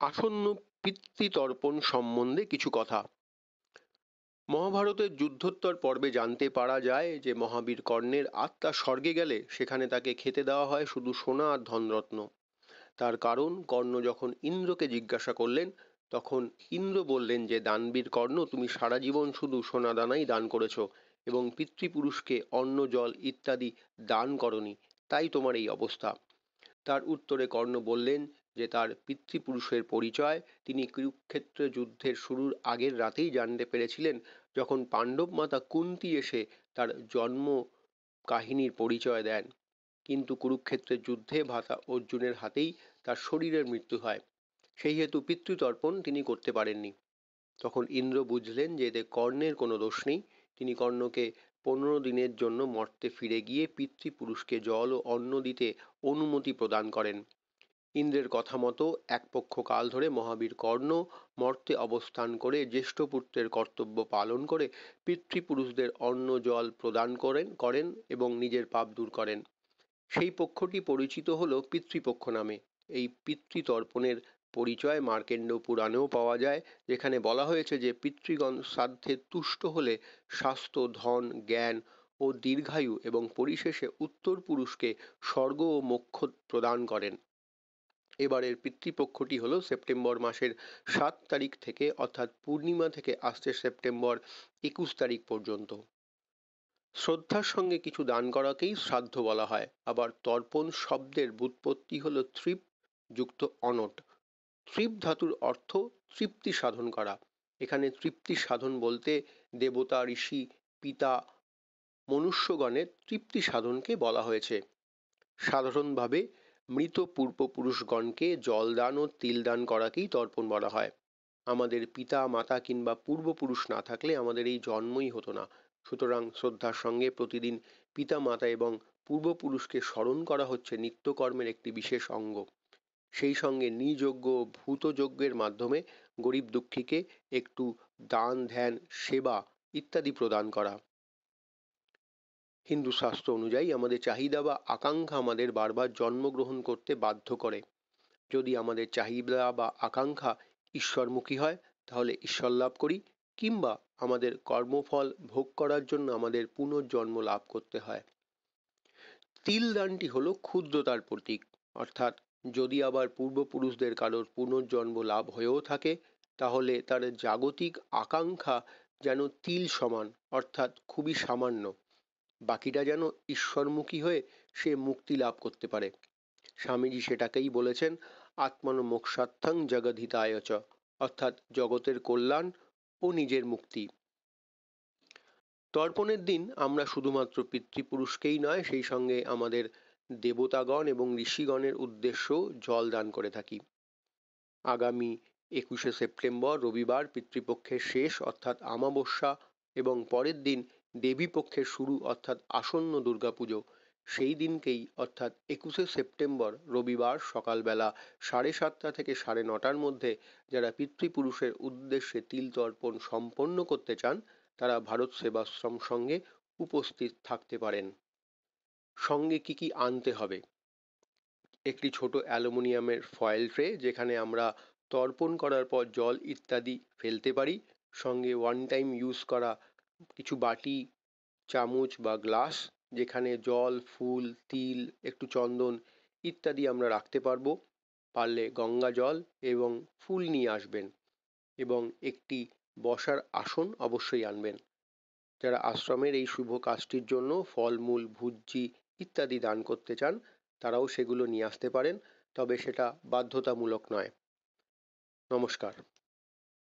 আসন্ন পিতৃতর্পণ সম্বন্ধে কিছু কথা। মহাভারতের যুদ্ধোত্তর পর্বে জানতে পারা যায় যে মহাবীর কর্ণের আত্মা স্বর্গে গেলে সেখানে তাকে খেতে দেওয়া হয় শুধু সোনা আর ধনরত্ন। তার কারণ কর্ণ যখন ইন্দ্রকে জিজ্ঞাসা করলেন তখন ইন্দ্র বললেন যে দানবীর কর্ণ, তুমি সারা জীবন শুধু সোনা দানাই দান করেছ এবং পিতৃপুরুষকে অন্ন জল ইত্যাদি দান করনি, তাই তোমার এই অবস্থা। তার উত্তরে কর্ণ বললেন যে তার পিতৃপুরুষের পরিচয় তিনি কুরুক্ষেত্র যুদ্ধের শুরুর আগের রাতেই জানতে পেরেছিলেন, যখন পাণ্ডব মাতা কুন্তী এসে তার জন্ম কাহিনীর পরিচয় দেন। কিন্তু কুরুক্ষেত্রের যুদ্ধে ভ্রাতা অর্জুনের হাতেই তার শরীরের মৃত্যু হয়, সেই হেতু পিতৃতর্পণ তিনি করতে পারেননি। তখন ইন্দ্র বুঝলেন যে এতে কর্ণের কোনো দোষ নেই। তিনি কর্ণকে 15 দিনের জন্য মর্তে ফিরে গিয়ে পিতৃপুরুষকে জল ও অন্ন দিতে অনুমতি প্রদান করেন। ইন্দ্রের কথা মতো এক পক্ষ কাল ধরে মহাবীর কর্ণ মর্তে অবস্থান করে জ্যেষ্ঠ পুত্রের কর্তব্য পালন করে পিতৃপুরুষদের অন্ন জল প্রদান করেন এবং নিজের পাপ দূর করেন। সেই পক্ষটি পরিচিত হল পিতৃপক্ষ নামে। এই পিতৃতর্পণের পরিচয় মার্কেন্ড পুরাণেও পাওয়া যায়, যেখানে বলা হয়েছে যে পিতৃগণ শ্রাদ্ধে তুষ্ট হলে স্বাস্থ্য, ধন, জ্ঞান ও দীর্ঘায়ু এবং পরিশেষে উত্তর পুরুষকে স্বর্গ ও মোক্ষ প্রদান করেন। এবারের পিতৃপক্ষটি হল সেপ্টেম্বর মাসের 7 তারিখ থেকে, অর্থাৎ পূর্ণিমা থেকে আসছে সেপ্টেম্বর 21 তারিখ পর্যন্ত। শ্রদ্ধার সঙ্গে কিছু দান করাকেই শ্রাদ্ধ বলা হয়। আবার তর্পণ শব্দের ব্যুৎপত্তি হল তৃপ যুক্ত অনট। তৃপ ধাতুর অর্থ তৃপ্তি সাধন করা। এখানে তৃপ্তি সাধন বলতে দেবতা, ঋষি, পিতা, মনুষ্যগণের তৃপ্তি সাধনকে বলা হয়েছে। সাধারণভাবে মৃত পূর্বপুরুষগণকে জলদান ও তিলদান করাকেই তর্পণ বলা হয়। আমাদের পিতা, মাতা কিংবা পূর্বপুরুষ না থাকলে আমাদের এই জন্মই হতো না। সুতরাং শ্রদ্ধার সঙ্গে প্রতিদিন পিতা, মাতা এবং পূর্বপুরুষকে স্মরণ করা হচ্ছে নিত্যকর্মের একটি বিশেষ অঙ্গ। সেই সঙ্গে নিযজ্ঞ ও ভূতযজ্ঞের মাধ্যমে গরিব দুঃখীকে একটু দান, ধ্যান, সেবা ইত্যাদি প্রদান করা। হিন্দু শাস্ত্র অনুযায়ী আমাদের চাহিদা বা আকাঙ্ক্ষা আমাদের বারবার জন্মগ্রহণ করতে বাধ্য করে। যদি আমাদের চাহিদা বা আকাঙ্ক্ষা ঈশ্বরমুখী হয় তাহলে ঈশ্বর লাভ করি, কিংবা আমাদের কর্মফল ভোগ করার জন্য আমাদের পুনর্জন্ম লাভ করতে হয়। তিল দানটি হলো ক্ষুদ্রতার প্রতীক, অর্থাৎ যদি আবার পূর্বপুরুষদের কারোর পুনর্জন্ম লাভ হয়েও থাকে তাহলে তার জাগতিক আকাঙ্ক্ষা যেন তিল সমান, অর্থাৎ খুবই সামান্য, বাকিটা যেন ঈশ্বরমুখী হয়ে সে মুক্তি লাভ করতে পারে। স্বামীজি সেটাকেই বলেছেন আত্মন মোক্ষার্থং জগদ্ধিতায় চ, অর্থাৎ জগতের কল্যাণ ও নিজের মুক্তি। তর্পণের দিন আমরা শুধুমাত্র পিতৃপুরুষকেই নয়, সেই সঙ্গে আমাদের দেবতাগণ এবং ঋষিগণের উদ্দেশ্যেও জল দান করে থাকি। আগামী 21শে সেপ্টেম্বর রবিবার পিতৃপক্ষের শেষ অর্থাৎ আমাবস্যা এবং পরের দিন দেবী পক্ষের শুরু অর্থাৎ আসন্ন দুর্গাপুজো। সেই দিনকেই অর্থাৎ 21শে সেপ্টেম্বর রবিবার সকালবেলা 7:30 থেকে 9:30 মধ্যে যারা পিতৃপুরুষের উদ্দেশ্যে তিল তর্পণ সম্পন্ন করতে চান তারা ভারত সেবাশ্রম সঙ্গে উপস্থিত থাকতে পারেন। সঙ্গে কি কি আনতে হবে? একটি ছোট অ্যালুমিনিয়ামের ফয়েল ট্রে, যেখানে আমরা তর্পণ করার পর জল ইত্যাদি ফেলতে পারি। সঙ্গে ওয়ান টাইম ইউজ করা কিছু বাটি, চামচ বা গ্লাস, যেখানে জল, ফুল, তিল, একটু চন্দন ইত্যাদি আমরা রাখতে পারবো। পারলে গঙ্গা জল এবং ফুল নিয়ে আসবেন এবং একটি বসার আসন অবশ্যই আনবেন। যারা আশ্রমের এই শুভ কাজটির জন্য ফলমূল, ভুজ্জি ইত্যাদি দান করতে চান তারাও সেগুলো নিয়ে আসতে পারেন, তবে সেটা বাধ্যতামূলক নয়। নমস্কার।